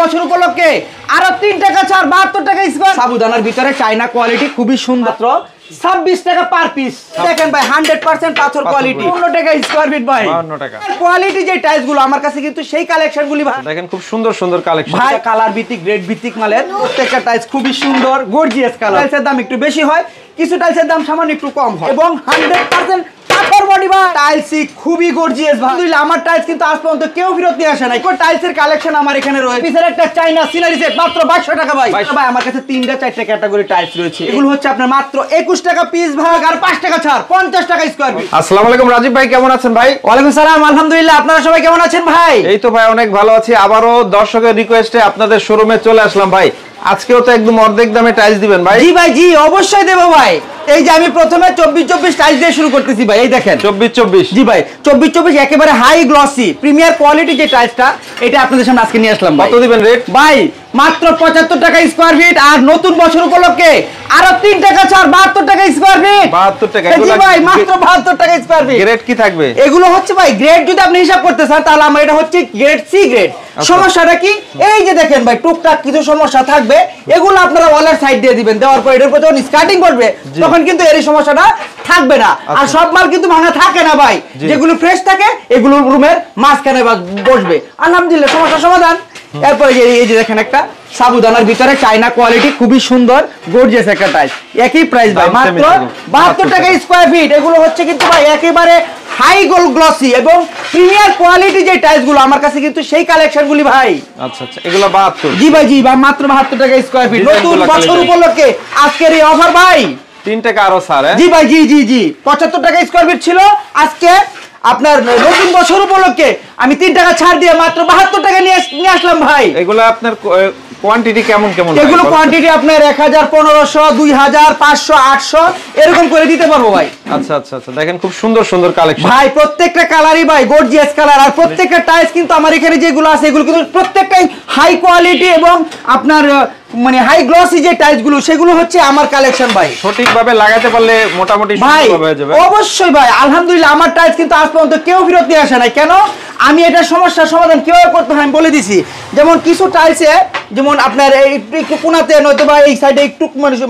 বছর উপলক্ষে আরো 3 টাকা ছাড় 72 টাকা স্কয়ার। সাবুদানার ভিতরে চায়না কোয়ালিটি খুবই সুন্দর, 26 টাকা পার পিস। দেখেন ভাই 100% পাথর কোয়ালিটি, 15 টাকা স্কয়ার ফিট ভাই, 52 টাকা কোয়ালিটি। যে টাইলস গুলো আমার কাছে কিন্তু সেই কালেকশন গুলি ভাই দেখেন, খুব সুন্দর সুন্দর কালেকশন ভাই, কালার ভিত্তিক, গ্রেড ভিত্তিক মালের প্রত্যেকটা টাইলস খুবই সুন্দর, গর্জিয়াস কালার। টাইলসের দাম একটু বেশি হয়, কিছু টাইলসের দাম সামান্য একটু কম হয় এবং 100% পাথর বডি ভাই। টাইলসই খুবই গর্জিয়াস ভাই। আলহামদুলিল্লাহ আমার টাইলস কিন্তু আজ পর্যন্ত কেউ ফেরত নিয়ে আসে নাই। কোন টাইলসের কালেকশন আমার এখানে রয়েছে। পিসের একটা চাইনা সিনারি সেট মাত্র 2200 টাকা ভাই। ভাই আমার কাছে 3টা 4টা ক্যাটাগরি টাইলস রয়েছে, এগুলো হচ্ছে আপনার মাত্র 21 টাকা পিস ভাগ, আর 5 টাকা ছাড় 50 টাকা স্কয়ার ফিট। আসসালামু আলাইকুম রাজীব ভাই, কেমন আছেন ভাই? ওয়ালাইকুম সালাম, আলহামদুলিল্লাহ। আপনারা সবাই কেমন আছেন ভাই? এই তো ভাই অনেক ভালো আছি। আবারো দর্শকের রিকোয়েস্টে আপনাদের শোরুমে চলে আসলাম ভাই। আজকেও তো একদম অর্ধেক দামে টাইলস দিবেন ভাই? জি ভাই, জি অবশ্যই দেবো ভাই। এই যে আমি প্রথমে 24-24 টাইলস দিয়ে শুরু করতেছি ভাই। এই দেখেন 24-24। জি ভাই 24-24 একেবারে হাই গ্লসি প্রিমিয়ার কোয়ালিটি যে টাইলসটা, এটা আপনাদের সামনে আজকে নিয়ে আসলাম। কত দিবেন রেট ভাই? মাত্র 75 টাকা স্কয়ার ফিট, আর নতুন বছর উপলক্ষে আরো 3 টাকা ছাড় 72 টাকা স্কয়ার ফিট। 72 টাকা জি ভাই, মাত্র 72 টাকা স্কয়ার ফিট। গ্রেড কি থাকবে? এগুলো হচ্ছে ভাই গ্রেড, যদি আপনি হিসাব করতে চান তাহলে আমার এটা হচ্ছে গ্রেড সি গ্রেড। সমস্যাটা কি? এই যে দেখেন ভাই, টুকটাক কিছু সমস্যা থাকবে, এগুলো আপনারা ওয়ালের সাইড দিয়ে দিবেন। দেওয়ার পর এটার উপর যখন স্কার্টিং করবে তখন কিন্তু এর সমস্যাটা থাকবে না। আর সব মাল কিন্তু ভাঙা থাকে না ভাই, যেগুলো ফ্রেশ থাকে এগুলো রুমের মাঝখানে বসবে। আলহামদুলিল্লাহ সমস্যা সমাধান। এরপরে এই যে দেখেন একটা সাবুদানার ভিতরে চায়না কোয়ালিটি খুবই সুন্দর গর্জিয়াস একটা টাইলস, একই প্রাইস ভাই, মাত্র 72 টাকা স্কয়ার ফিট। এগুলো হচ্ছে কিন্তু ভাই একেবারে হাই গোল্ড গ্লসি এবং প্রিমিয়ার কোয়ালিটি যে টাইলস গুলো আমার কাছে কিন্তু সেই কালেকশন গুলি ভাই। আচ্ছা আচ্ছা, এগুলো 72? জি ভাই, জি ভাই, মাত্র 72 টাকা স্কয়ার ফিট। নতুন বছর উপলক্ষে আজকের এই অফার ভাই, 3 টাকা আরো ছাড়। জি ভাই, জি জি জি 75 টাকা স্কয়ার ফিট ছিল, আজকে আপনার নতুন বছর উপলক্ষে আমি 3 টাকা ছাড় দিয়ে মাত্র 72 টাকা নিয়ে আসলাম ভাই। এগুলো আপনার কোয়ান্টিটি কেমন কেমন? এগুলো কোয়ান্টিটি আপনার 1000, 1500, 2000, 500, 800 এরকম করে দিতে পারবো ভাই। আচ্ছা আচ্ছা আচ্ছা, দেখেন খুব সুন্দর সুন্দর কালেকশন ভাই, প্রত্যেকটা কালারই ভাই গর্জিয়াস কালার। আর প্রত্যেকটা টাইলস কিন্তু আমার এখানে যেগুলো আছে এগুলো কিন্তু প্রত্যেকটাই হাই কোয়ালিটি এবং আপনার মানে হাই গ্লসি যে টাইলস গুলো সেগুলো হচ্ছে আমার কালেকশন ভাই। সঠিকভাবে লাগাতে পারলে মোটামুটি সুন্দর হয়ে যাবে। অবশ্যই ভাই, আলহামদুলিল্লাহ আমার টাইলস কিন্তু আজ পর্যন্ত কেউ ফেরত নিয়ে আসে নাই। কেন? আমি এটা সমস্যার সমাধান কিভাবে করতে হয় আমি বলে দিছি। যেমন কিছু টাইলসে, যেমন আপনার এই একটু কোণাতে নয়তো বা এই সাইডে একটু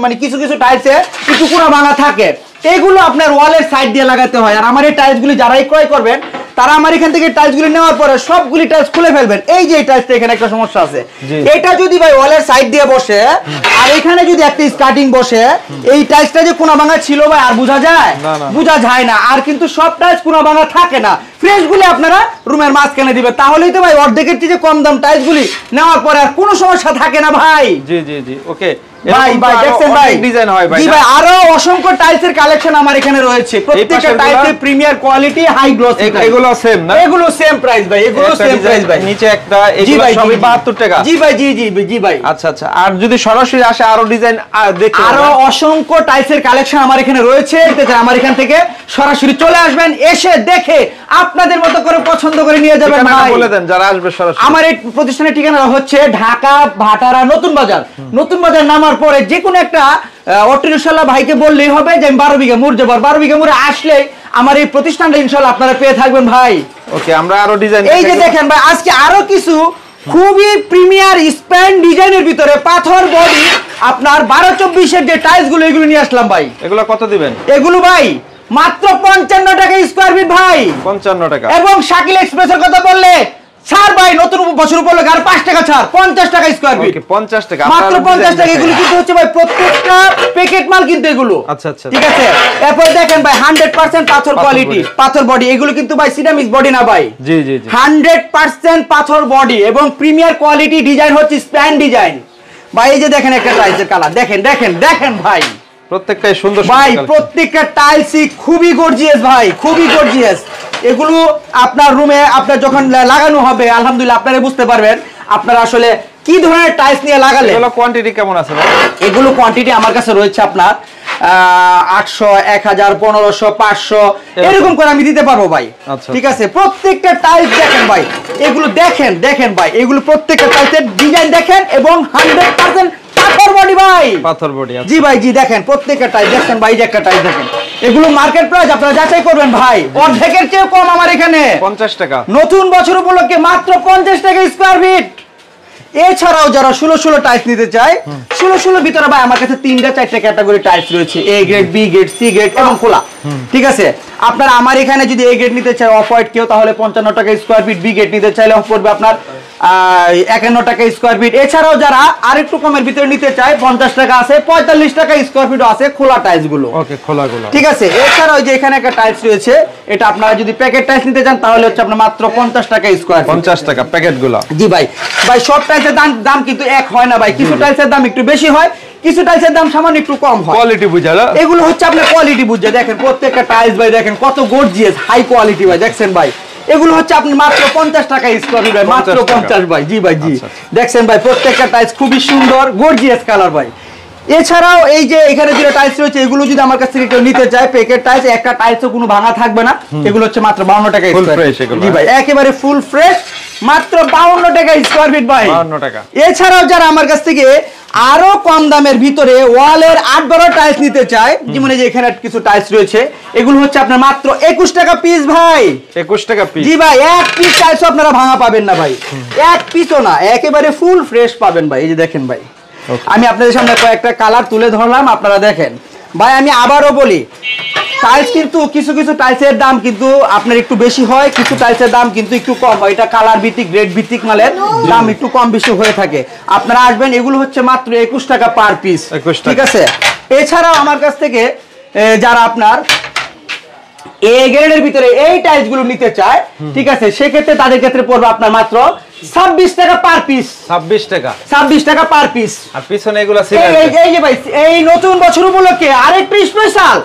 মানে কিছু কিছু টাইলসে একটু কোণা ভাঙা থাকে, এগুলো আপনার ওয়ালের সাইড দিয়ে লাগাতে হয়। আর আমার এই টাইলসগুলি যারাই ক্রয় করবেন তারা আমার এখান থেকে টাইলসগুলি নেওয়ার পরে সবগুলি টাইলস খুলে ফেলবেন। এই যে এই টাইলসটা এখানে একটা সমস্যা আছে, এটা যদি ভাই ওয়ালের সাইড দিয়ে বসে আর এখানে যদি একটা স্কার্টিং বসে, এই টাইলসটা যে কোণা ভাঙা ছিল ভাই আর বোঝা যায়? বোঝা যায় না। আর কিন্তু সব টাইলস কোণা ভাঙা থাকে না। ফ্রেশগুলি আপনারা রুমের মাঝখানে দিবেন, তাহলেই তো ভাই অর্ধেকের চেয়ে কম দাম টাইলসগুলি নেওয়ার পরে আর কোনো সমস্যা থাকে না ভাই। জি জি জি, ওকে ভাই ভাই দেখছেন ভাই, ডিজাইন হয় ভাই। জি ভাই, আরো অসংখ্য টাইলসের কালেকশন আমার এখানে রয়েছে। প্রত্যেকটা টাইলসে প্রিমিয়ার কোয়ালিটি, হাই গ্লসি। এগুলো সেম না? এগুলো সেম প্রাইস ভাই, এগুলো সেম প্রাইস ভাই। নিচে একটা, এগুলো সবই 72 টাকা। জি ভাই, জি জি জি ভাই। আচ্ছা আচ্ছা, আর যদি সরাসরি আসে আরো ডিজাইন দেখতে, আরো অসংখ্য টাইলসের কালেকশন আমার এখানে রয়েছে। আমার এখান থেকে সরাসরি চলে আসবেন, এসে দেখে আপনাদের মতো করে পছন্দ করে নিয়ে যাবেন ভাই। বলে দেন যারা আসবে সরাসরি। আমার এই প্রতিষ্ঠানের ঠিকানা হচ্ছে ঢাকা ভাটারা নতুন বাজার। নতুন বাজার নামার পরে যে কোনো একটা অটো রিকশাওয়ালা ভাইকে বললেই হবে যে আমি 12 বিঘা মুড় যাবো। 12 বিঘা মুড়ে আসলে আমার এই প্রতিষ্ঠানটা ইনশাআল্লাহ আপনারা পেয়ে থাকবেন ভাই। ওকে, আমরা আরো ডিজাইন, এই যে দেখেন ভাই, আজকে আরো কিছু খুবই প্রিমিয়ার স্প্যান ডিজাইনের ভিতরে পাথর বডি আপনার 12-24 এর যে টাইলস গুলো এগুলো নিয়ে আসলাম ভাই। এগুলো কত দিবেন? এগুলো ভাই মাত্র 55 টাকা স্কয়ার ফিট ভাই। 55 টাকা। এবং শাকিল এক্সপ্রেসের কথা বললে ছাড় ভাই, নতুন বছর উপলক্ষে আর 5 টাকা ছাড়, 50 টাকা স্কয়ার ফিট। ওকে, 50 টাকা, মাত্র 50 টাকা। এগুলো কিন্তু হচ্ছে ভাই প্রত্যেকটা প্যাকেট মাল কিন্তু এগুলো। আচ্ছা আচ্ছা, ঠিক আছে। এরপর দেখেন ভাই 100% পাথর কোয়ালিটি, পাথর বডি। এগুলো কিন্তু ভাই সিরামিক্স বডি না ভাই। জি জি জি, 100% পাথর বডি এবং প্রিমিয়ার কোয়ালিটি। ডিজাইন হচ্ছে স্প্যান ডিজাইন ভাই। এই যে দেখেন একটা টাইলসের কালার, দেখেন দেখেন দেখেন ভাই, প্রত্যেকটাই সুন্দর ভাই। প্রত্যেকটা টাইলসই খুবই গর্জিয়াস ভাই, খুবই গর্জিয়াস। এগুলো আপনার রুমে আপনার যখন লাগানো হবে আলহামদুলিল্লাহ আপনারা বুঝতে পারবেন আপনারা আসলে কি ধরনের টাইলস নিয়ে লাগালে। এগুলো কোয়ান্টিটি কেমন আছে ভাই? এগুলো কোয়ান্টিটি আমার কাছে রয়েছে আপনার 800, 1000, 1500, 500 এরকম করে আমি দিতে পারবো ভাই। ঠিক আছে। প্রত্যেকটা টাইলস দেখেন ভাই, এগুলো দেখেন দেখেন ভাই, এগুলো প্রত্যেকটা টাইলসের ডিজাইন দেখেন এবং 100% পাথর বডি ভাই, পাথর বডি। জি ভাই, জি দেখেন প্রত্যেকটা টাইলস দেখেন ভাই। যে একটা টাইলস দেখেন, এগুলো মার্কেট প্রাইস আপনারা যাচাই করবেন ভাই, অর্ধেকের চেয়ে কম আমার এখানে। 50 টাকা। নতুন বছর উপলক্ষে মাত্র 50 টাকা স্কয়ার ফিট। এছাড়াও যারা 16 টাইলস নিতে চায়, 16 ভিতরে ভাই আমার কাছে 3-4টা ক্যাটাগরি টাইলস রয়েছে, A grade, B grade, C grade এবং খোলা। ঠিক আছে, আপনারা আমার এখানে যদি এ গ্রেড নিতে চায় অফ হোয়াইট কেউ, তাহলে 55 টাকা স্কয়ার ফিট, বি গ্রেড নিতে চাইলে পড়বে আপনার 51 টাকা স্কয়ার ফিট। এছাড়াও যারা আরেকটু কমের ভিতরে নিতে চায় 50 টাকা আছে, 45 টাকা স্কয়ার ফিটও আছে খোলা টাইলস গুলো। ওকে, খোলাগুলো। ঠিক আছে, এছাড়াও যে এখানে একটা টাইলস রয়েছে, এটা আপনারা যদি প্যাকেট টাইলস নিতে চান তাহলে হচ্ছে আপনার মাত্র 50 টাকা স্কয়ার ফিট। 50 টাকা প্যাকেটগুলো। জি ভাই, ভাই সব টাইলসের দাম কিন্তু এক হয় না ভাই, কিছু টাইলসের দাম একটু বেশি হয়, কিছু টাইলসের দাম সামান্য একটু কম হয়। কোয়ালিটি বুঝালো, এগুলো হচ্ছে আপনার কোয়ালিটি বুঝে। দেখেন প্রত্যেকটা টাইলস ভাই দেখেন কত গর্জিয়াস হাই কোয়ালিটি ভাই, দেখছেন ভাই এগুলো হচ্ছে আপনি মাত্র 50 টাকা স্কয়ার ফিট ভাই, মাত্র 50 ভাই। জি ভাই, জি দেখছেন ভাই প্রত্যেকটা টাইলস খুবই সুন্দর গর্জিয়াস কালার ভাই। এছাড়াও এই যে এখানে যে টাইলস রয়েছে এগুলো যদি আমার কাছ থেকে কেউ নিতে চায় প্যাকেট টাইলস, একটা টাইলসও কোনো ভাঙা থাকবে না, এগুলো হচ্ছে মাত্র 52 টাকা স্কয়ার ফিট। জি ভাই, একেবারে ফুল ফ্রেশ, মাত্র 52 টাকা স্কয়ার ফিট ভাই, 52 টাকা। এছাড়াও যারা আমার কাছ থেকে আরো কম দামের ভিতরে ওয়ালের 8-12 টাইলস নিতে চায়, যেমন এই যে এখানে কিছু টাইলস রয়েছে, এগুলো হচ্ছে আপনার মাত্র 21 টাকা পিস ভাই। 21 টাকা পিস। জি ভাই, এক পিস টাইলস আপনারা ভাঙা পাবেন না ভাই, এক পিসও না, একেবারে ফুল ফ্রেশ পাবেন ভাই। এই যে দেখেন ভাই, আমি আপনাদের সামনে কয়েকটা কালার তুলে ধরলাম, আপনারা দেখেন ভাই। আমি আবারও বলি, টাইলস কিন্তু কিছু কিছু টাইলসের দাম কিন্তু আপনার একটু বেশি হয়, কিছু টাইলসের দাম কিন্তু একটু কম হয়, এটা কালার ভিত্তিক গ্রেড ভিত্তিক মালের দাম একটু কম বেশি হয়ে থাকে। আপনারা আসবেন, এগুলো হচ্ছে মাত্র 21 টাকা পার পিস। ঠিক আছে, এছাড়াও আমার কাছ থেকে যারা আপনার এ গ্রেডের ভিতরে এই টাইলস গুলো নিতে চায়, ঠিক আছে, সেক্ষেত্রে তাদের ক্ষেত্রে পড়বে আপনার মাত্র 26 টাকা পার পিস। 26 টাকা, 26 টাকা পার পিস। আর পিছনে এগুলো এই যে ভাই এই নতুন বছর উপলক্ষে আরেকটু স্পেশাল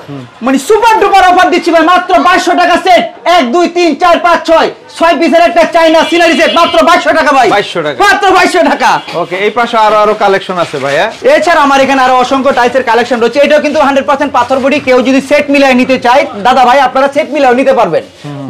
মানে সুপার ডুপার অফার দিচ্ছি ভাই, মাত্র 2200 টাকা সেট, 1 2 3 4 5 6 পিসের একটা চাইনা সিনারি সেট, মাত্র 2200 টাকা ভাই, 2200 টাকা, মাত্র 2200 টাকা। ওকে, এই পাশে আরো কালেকশন আছে ভাইয়া। এছাড়া আমার এখানে আরো অসংখ্য টাইলসের কালেকশন রয়েছে, এটাও কিন্তু 100% পাথর বডি, কেউ যদি সেট মিলায় নিতে চায় দাদা ভাই আপনারা সেট মিলায় নিতে পারবেন,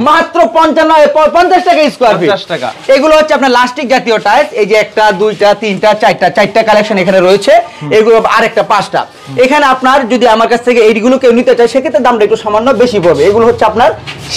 মাত্র 50 টাকা স্কয়ার ফিট। 50 টাকা। এগুলো হচ্ছে আপনার লাস্টিক জাতীয় টাইলস, এই যে একটা দুইটা তিনটা চারটা কালেকশন এখানে রয়েছে, এগুলো আরেকটা 5টা। এখানে আপনার যদি আমার কাছ থেকে এইগুলো কেউ নিতে চায় সেক্ষেত্রে দামটা একটু সামান্য বেশি পড়বে, এগুলো হচ্ছে আপনার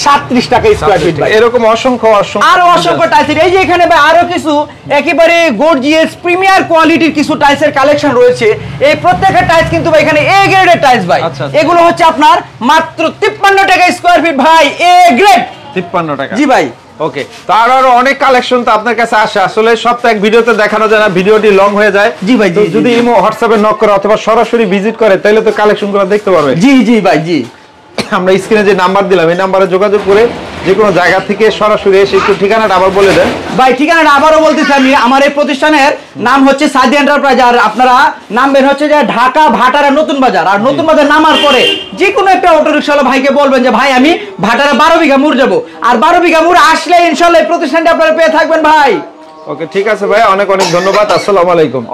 37 টাকা স্কয়ার ফিট। এরকম অসংখ্য আরো অসংখ্য টাইলসের, এই যে এখানে ভাই আরো কিছু একেবারে গর্জিয়াস প্রিমিয়ার কোয়ালিটির কিছু টাইলসের কালেকশন রয়েছে। এই প্রত্যেকটা টাইলস কিন্তু ভাই এখানে এ গ্রেডের টাইলস ভাই, এগুলো হচ্ছে আপনার মাত্র 53 টাকা স্কয়ার ফিট ভাই, এ গ্রেড 53 টাকা। জি ভাই। ওকে, তো আরো অনেক কালেকশন তো আপনার কাছে আসে, আসলে সব তো এক ভিডিওতে দেখানো যায় না, ভিডিওটি লং হয়ে যায়। জি ভাই, যদি ইমো হোয়াটসঅ্যাপে নক করে অথবা সরাসরি ভিজিট করে তাহলে তো কালেকশনগুলো দেখতে পারবে। জি জি ভাই, জি আমরা স্ক্রিনে যে নাম্বার দিলাম এই নাম্বারে যোগাযোগ করে যে কোনো জায়গা থেকে সরাসরি এসে একটু ঠিকানাটা আবার বলে দেন ভাই। ঠিকানাটা আবারও বলতেছি আমি, আমার এই প্রতিষ্ঠানের নাম হচ্ছে সাদি এন্টারপ্রাইজ, আর আপনারা নামবেন হচ্ছে যে ঢাকা ভাটারা নতুন বাজার, আর নতুন বাজার নামার পরে যে কোনো একটা অটো রিকশাওয়ালা ভাইকে বলবেন যে ভাই আমি ভাটারা 12 বিঘা মুড় যাবো, আর 12 বিঘা মুড় আসলে ইনশাআল্লাহ এই প্রতিষ্ঠানটা আপনারা পেয়ে থাকবেন ভাই। ওকে, ঠিক আছে ভাই, অনেক অনেক ধন্যবাদ। আসসালামু আলাইকুম।